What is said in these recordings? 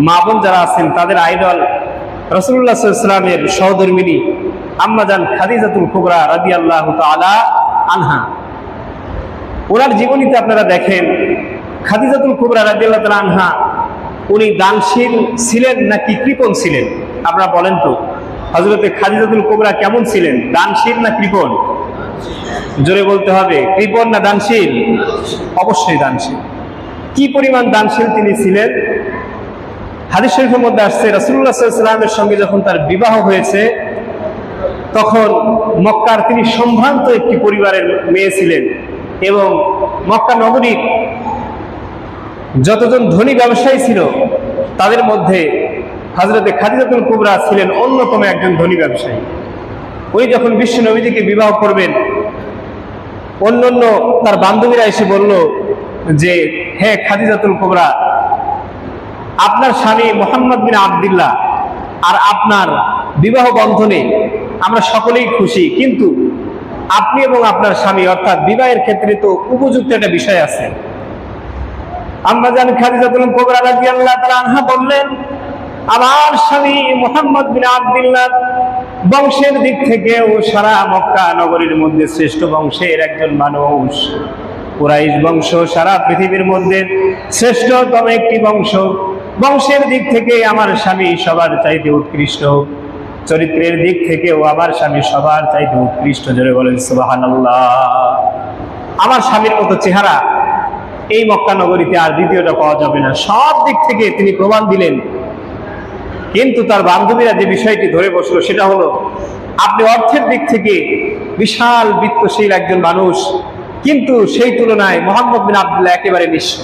মা বোন যারা আছেন তাদের আইডল রাসূলুল্লাহ সাল্লাল্লাহু আলাইহি ওয়াসাল্লামের সহধর্মিণী আম্মা জান খাদিজাতুল কুবরা রাদিয়াল্লাহু তাআলা আনহা। ওনার জীবনীতে আপনারা দেখেন খাদিজাতুল কুবরা রাদিয়াল্লাহু তাআলা আনহা উনি দানশীল ছিলেন নাকি কৃপণ ছিলেন? আপনারা বলেন তো, হযরতে খাদিজাতুল কুবরা কেমন ছিলেন, দানশীল না কৃপণ? জোরে বলতে হবে, কৃপণ না দানশীল? অবশ্যই দানশীল। কি পরিমাণ দানশীল তিনি ছিলেন? হাদিস শরীফের মধ্যে আসছে রাসূলুল্লাহ সাল্লাল্লাহু আলাইহি ওয়াসাল্লামের সঙ্গে যখন তার বিবাহ হয়েছে তখন মক্কার তিনি সম্ভ্রান্ত একটি পরিবারের মেয়ে ছিলেন এবং মক্কা নগরীর যতজন ধনী ব্যবসায়ী ছিল তাদের মধ্যে হযরতে খাদিজাতুল কুবরা ছিলেন অন্যতম একজন ধনী ব্যবসায়ী। উনি যখন বিশ্ব নবীজিকে বিবাহ করবেন, অন্যান্য তার বান্ধবীরা এসে বলল যে, হে খাদিজাতুল কুবরা, আপনার স্বামী মুহাম্মদ বিন আব্দুল্লাহ আর আপনার বিবাহ বন্ধনে আমরা সকলেই খুশি, কিন্তু আপনি এবং আপনার স্বামী অর্থাৎ বিবাহের ক্ষেত্রে তো উপযুক্ত একটা বিষয় আছে। আম্মা জান খাদিজাতুল কুবরা রাদিয়াল্লাহু তাআলা আনহা বললেন, আমার স্বামী মুহাম্মদ বিন আব্দুল্লাহ বংশের দিক থেকেও সারা মক্কা নগরীর মধ্যে শ্রেষ্ঠ বংশের একজন মানুষ। কুরাইশ বংশ সারা পৃথিবীর মধ্যে শ্রেষ্ঠতম একটি বংশ। বংশের দিক থেকে আমার স্বামী সবার চাইতে উৎকৃষ্ট, চরিত্রের দিক থেকেও আমার স্বামী সবার চাইতে উৎকৃষ্ট। জোরে বলেন সুবহানাল্লাহ। আমার স্বামীর মতো চেহারা এই মক্কা নগরীতে আর দ্বিতীয়টা পাওয়া যাবে না। সব দিক থেকে তিনি প্রমাণ দিলেন। কিন্তু তার বান্ধবীরা যে বিষয়টি ধরে বসলো সেটা হলো, আপনি অর্থের দিক থেকে বিশাল বিত্তশীল একজন মানুষ, কিন্তু সেই তুলনায় মুহাম্মদ বিন আব্দুল্লাহ একেবারে নিঃস্ব।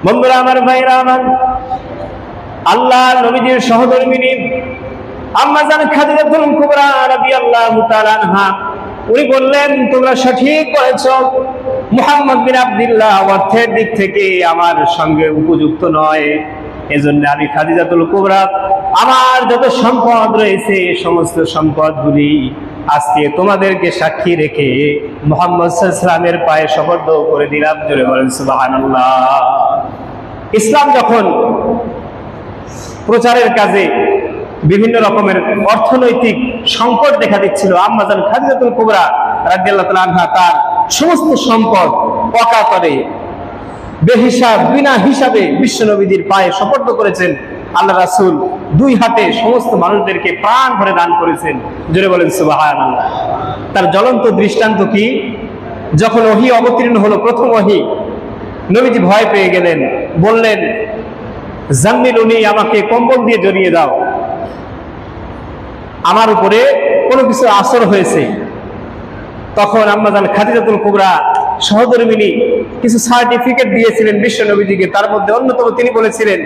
বন্ধুরা আমার, ভাইরা আমার, আল্লাহ নবীজির সহধর্মিণী আম্মা জান খাদিজাতুল কুবরা রাদিয়াল্লাহু তাআলা আনহা উনি বললেন, তোমরা সঠিক বলেছো, মুহাম্মদ বিন আব্দুল্লাহ অর্থের দিক থেকে আমার সঙ্গে উপযুক্ত নয়। এজন্য আমি খাদিজাতুল কুবরা আমার যত সম্পদ রয়েছে সমস্ত সম্পদগুলি আজকে তোমাদেরকে সাক্ষী রেখে মুহাম্মদ সাল্লাল্লাহু আলাইহি ওয়াসাল্লামের পায়ে সুপর্দ করে দিলাম। জোরে বলেন সুবহানাল্লাহ। ইসলাম যখন প্রচারের কাজে বিভিন্ন রকমের অর্থনৈতিক সংকট দেখা দিচ্ছিল, আম্মা জান খাদিজাতুল কুবরা রাদিয়াল্লাহু তাআলা আনহা তার সমস্ত সম্পদ অকাতরে বেহিসাব বিনা হিসাবে বিশ্বনবীর পায়ে সুপর্দ করেছেন। আল্লাহ রাসূল দুই হাতে সমস্ত মানুষদেরকে প্রাণ ভরে দান করেছেন। জোরে বলেন সুবহানাল্লাহ। তার জ্বলন্ত দৃষ্টান্ত কি? যখন ওহী অবতীর্ণ হলো, প্রথম ওহী, নবীজি ভয় পেয়ে গেলেন, বললেন, জাম্মিলুনি, আমাকে কম্বল দিয়ে জড়িয়ে দাও, আমার উপরে কোনো কিছু আসর হয়েছে। তখন আম্মা জান খাদিজাতুল কুবরা সহধর্মিণী কিছু সার্টিফিকেট দিয়েছিলেন বিশ্ব নবীজিকে। তার মধ্যে অন্যতম তিনি বলেছিলেন,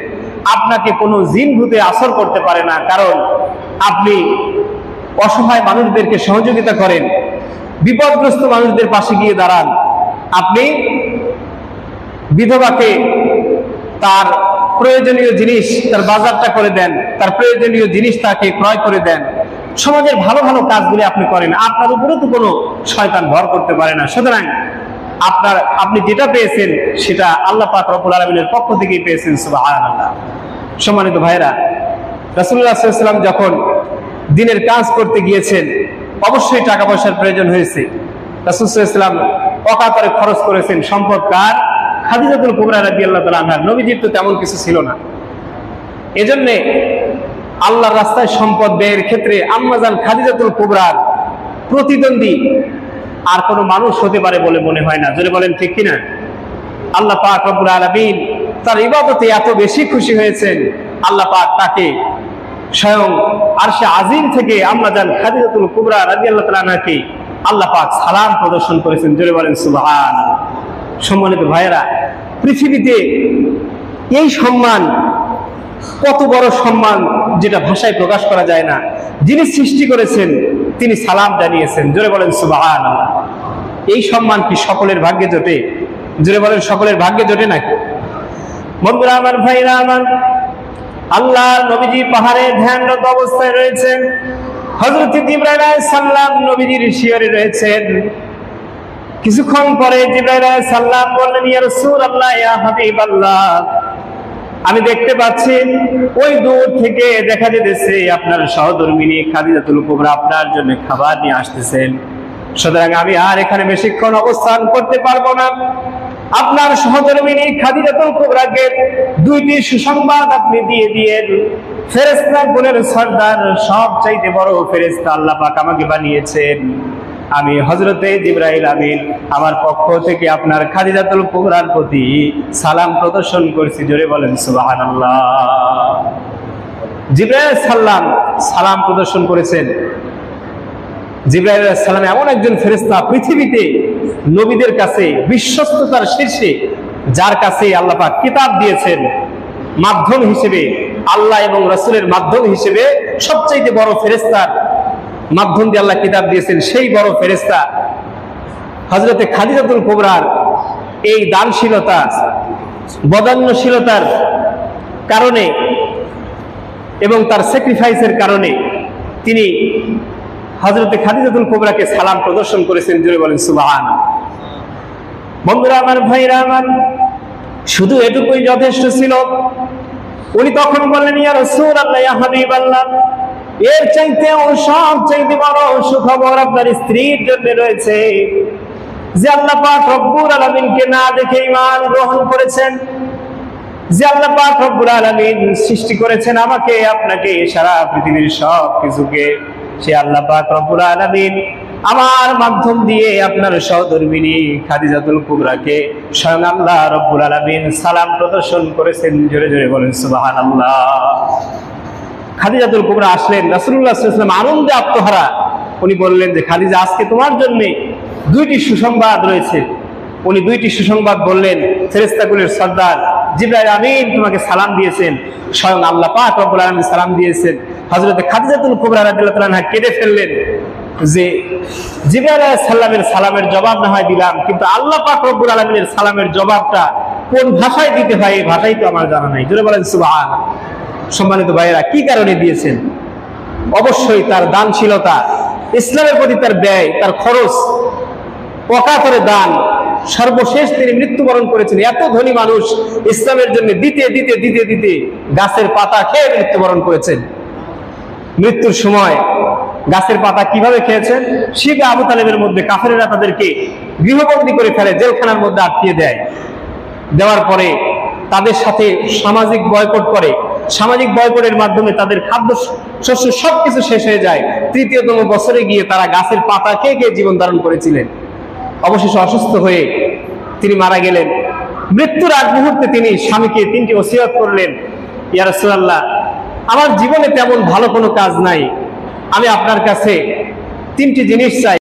আপনাকে কোনো জিন ভূতে আসর করতে পারে না, কারণ আপনি অসহায় মানুষদেরকে সহযোগিতা করেন, বিপদগ্রস্ত মানুষদের পাশে গিয়ে দাঁড়ান, আপনি বিধবাকে তার প্রয়োজনীয় জিনিস, তার বাজারটা করে দেন, তার প্রয়োজনীয় জিনিস তাকে ক্রয় করে দেন, সমাজের ভালো ভালো কাজগুলি আপনি করেন, আপনার উপরে তো কোনো শয়তান ভর করতে পারে না। সুতরাং আপনি যেটা পেয়েছেন সেটা আল্লাহ পাক রব্বুল আলামিনের পক্ষ থেকেই পেয়েছেন। সুবহানাল্লাহ। সম্মানিত ভাইরা, রাসূলুল্লাহ সাল্লাল্লাহু আলাইহি ওয়াসাল্লাম যখন দ্বীনের কাজ করতে গিয়েছেন, অবশ্যই টাকা পয়সার প্রয়োজন হয়েছে। রাসূল সাল্লাল্লাহু আলাইহি ওয়াসাল্লাম অকাতরে খরচ করেছেন। সম্পদ কার? খাদিজাতুল কুবরা রাদিয়াল্লাহু তাআলা আনহা। নবীজির তো তেমন কিছু ছিল না, এজন্য আল্লাহর রাস্তায় সম্পদ ব্যয়ের ক্ষেত্রে আম্মা জান খাদিজাতুল কুবরার প্রতিদ্বন্দ্বী আর কোনো মানুষ হতে পারে বলে মনে হয় না। জোরে বলেন ঠিক কিনা? আল্লাহ পাক রব্বুল আলামিন তার ইবাদতে এত বেশি খুশি হয়েছেন, আল্লাহ পাক তাকে স্বয়ং আরশে আজিম থেকে আম্মা জান খাদিজাতুল কুবরা রাদিয়াল্লাহু তাআলা আনহাকে আল্লাহ পাক সালাম প্রদর্শন করেছেন। জোরে বলেন সুবহানাল্লাহ। সম্মানিত ভাইয়েরা, পৃথিবীতে এই সম্মান কত বড় সম্মান, যেটা ভাষায় প্রকাশ করা যায় না। যিনি সৃষ্টি করেছেন তিনি সালাম জানিয়েছেন। জোরে বলেন সুবহানাল্লাহ। এই সম্মান কি সকলের ভাগ্যে জোটে? জোরে বলেন, সকলের ভাগ্যে জোটে নাকি? বন্ধুরা আমার, ভাইরা আমার, আল্লাহ নবীজি পাহাড়ে ধ্যানরত অবস্থায় রয়েছেন। হযরত জিবরাইল আলাইহিস সালাম নবীজির শিয়রে রয়েছেন। কিছুক্ষণ পরে জিবরাইল আলাইহিস সালাম বললেন, ইয়া রাসূলুল্লাহ, ইয়া হাবিবাল্লাহ, আমি দেখতে পাচ্ছি ওই দূর থেকে দেখা যেতেছে আপনার সহধর্মিনী খাদিজাতুল কুবরা আপনার জন্য খাবার নিয়ে আসতেছেন। সুতরাং আমি আর এখানে বেশিক্ষণ অবস্থান করতে পারবো না। আপনার সহধর্মিনী খাদিজাতুল কুবরাকে দুইটি সুসংবাদ আপনি দিয়ে দিয়েন। ফেরেশতা কুলের সর্দার, সবচাইতে বড় ফেরেশতা আল্লাহ পাক আমাকে বানিয়েছেন। আমি হযরতে জিবরাইল আমিন আমার পক্ষ থেকে আপনার খাদিজাতুল কুবরার প্রতি সালাম প্রদর্শন করছি। জোরে বলেন সুবহানাল্লাহ। জিবরাইল সালাম প্রদর্শন করেছেন। জিবরাইল আলাইহিস সালাম এমন একজন ফেরেশতা, পৃথিবীতে নবীদের কাছে বিশ্বস্ততার শীর্ষে, যার কাছে আল্লাহ পাক কিতাব দিয়েছেন মাধ্যম হিসেবে, আল্লাহ এবং রাসূলের মাধ্যম হিসেবে সবচাইতে বড় ফেরেশতার মাধ্যম দিয়ে আল্লাহ কিতাব দিয়েছেন, সেই বড় ফেরেশতা হযরতে খাদিজাতুল কুবরার এই দানশীলতা, বদান্যশীলতার কারণে এবং তার স্যাক্রিফাইসের কারণে তিনি হযরতে খাদিজাতুল কুবরাকে সালাম প্রদর্শন করেছেন। জোরে বলেন সুবহানাল্লাহ। বন্ধুরা আমার, ভাইরা আমার, শুধু এটুকুই যথেষ্ট ছিল। উনি তখন বললেন, ইয়া রাসূলুল্লাহ, ইয়া হাবিবাল্লাহ, এর চাইতেও সবচাইতে বড় সুখবর আপনার স্ত্রীর জন্য রয়েছে, যে আল্লাহ পাক রব্বুল আলামিনকে না দেখে ঈমান গ্রহণ করেছেন, যে আল্লাহ পাক রব্বুল আলামিন সৃষ্টি করেছেন আমাকে, আপনাকে, সারা পৃথিবীর সব কিছুকে, সে আল্লাহ পাক রব্বুল আলামিন আমার মাধ্যম দিয়ে আপনার সহধর্মিনী খাদিজাতুল কুবরাকে স্বয়ং আল্লাহ রব্বুল আলামিন সালাম প্রদর্শন করেছেন। জোরে জোরে বলেন সুবহানাল্লাহ। খাদিজাতুল কুবরা আসলেন, রাসূলুল্লাহ সাল্লাল্লাহু আলাইহি ওয়াসাল্লাম আনন্দে আত্মহারা। উনি বললেন যে, খাদিজা, আজকে তোমার জন্য দুইটি সুসংবাদ রয়েছে। উনি দুইটি সুসংবাদ বললেন। ফেরেশতাকুলের সর্দার জিবরাইল আমিন তোমাকে সালাম দিয়েছেন, স্বয়ং আল্লাহ পাক রব্বুল আলামিন সালাম দিয়েছেন। হযরতে খাদিজাতুল কুবরা রাদিয়াল্লাহু তাআলা আনহা কেঁদে ফেললেন যে, জিবরাইল আলাইহিস সালামের সালামের জবাব না হয় দিলাম, কিন্তু আল্লাহ পাক রব্বুল আলামিনের সালামের জবাবটা কোন ভাষায় দিতে হয় এই ভাষাই তো আমার জানা নাই। জোরে বলেন সুবহানাল্লাহ। সম্মানিত ভাইয়েরা, কি কারণে দিয়েছেন? অবশ্যই তার দানশীলতা, ইসলামের প্রতি তার ব্যয়, তার খরচ, অকাতরে দান। সর্বশেষ তিনি মৃত্যুবরণ করেছেন। এত ধনী মানুষ ইসলামের জন্য দিতে দিতে দিতে দিতে গাছের পাতা খেয়ে মৃত্যুবরণ করেছেন। মৃত্যুর সময় গাছের পাতা কিভাবে খেয়েছেন? শিবে আবু তালেবের মধ্যে কাফেরেরা তাদেরকে গৃহবন্দী করে ফেলে, জেলখানার মধ্যে আটকিয়ে দেয়। দেওয়ার পরে তাদের সাথে সামাজিক বয়কট করে। সামাজিক বয়কটের মাধ্যমে তাদের খাদ্য শস্য সবকিছু শেষ হয়ে যায়। তৃতীয়তম বছরে গিয়ে তারা গাছের পাতা খেয়ে খেয়ে জীবন ধারণ করেছিলেন। অবশেষে অসুস্থ হয়ে তিনি মারা গেলেন। মৃত্যুর আগ মুহূর্তে তিনি স্বামীকে তিনটি ওসিয়ত করলেন, ইয়া রাসূলুল্লাহ, আমার জীবনে তেমন ভালো কোনো কাজ নাই, আমি আপনার কাছে তিনটি জিনিস চাই।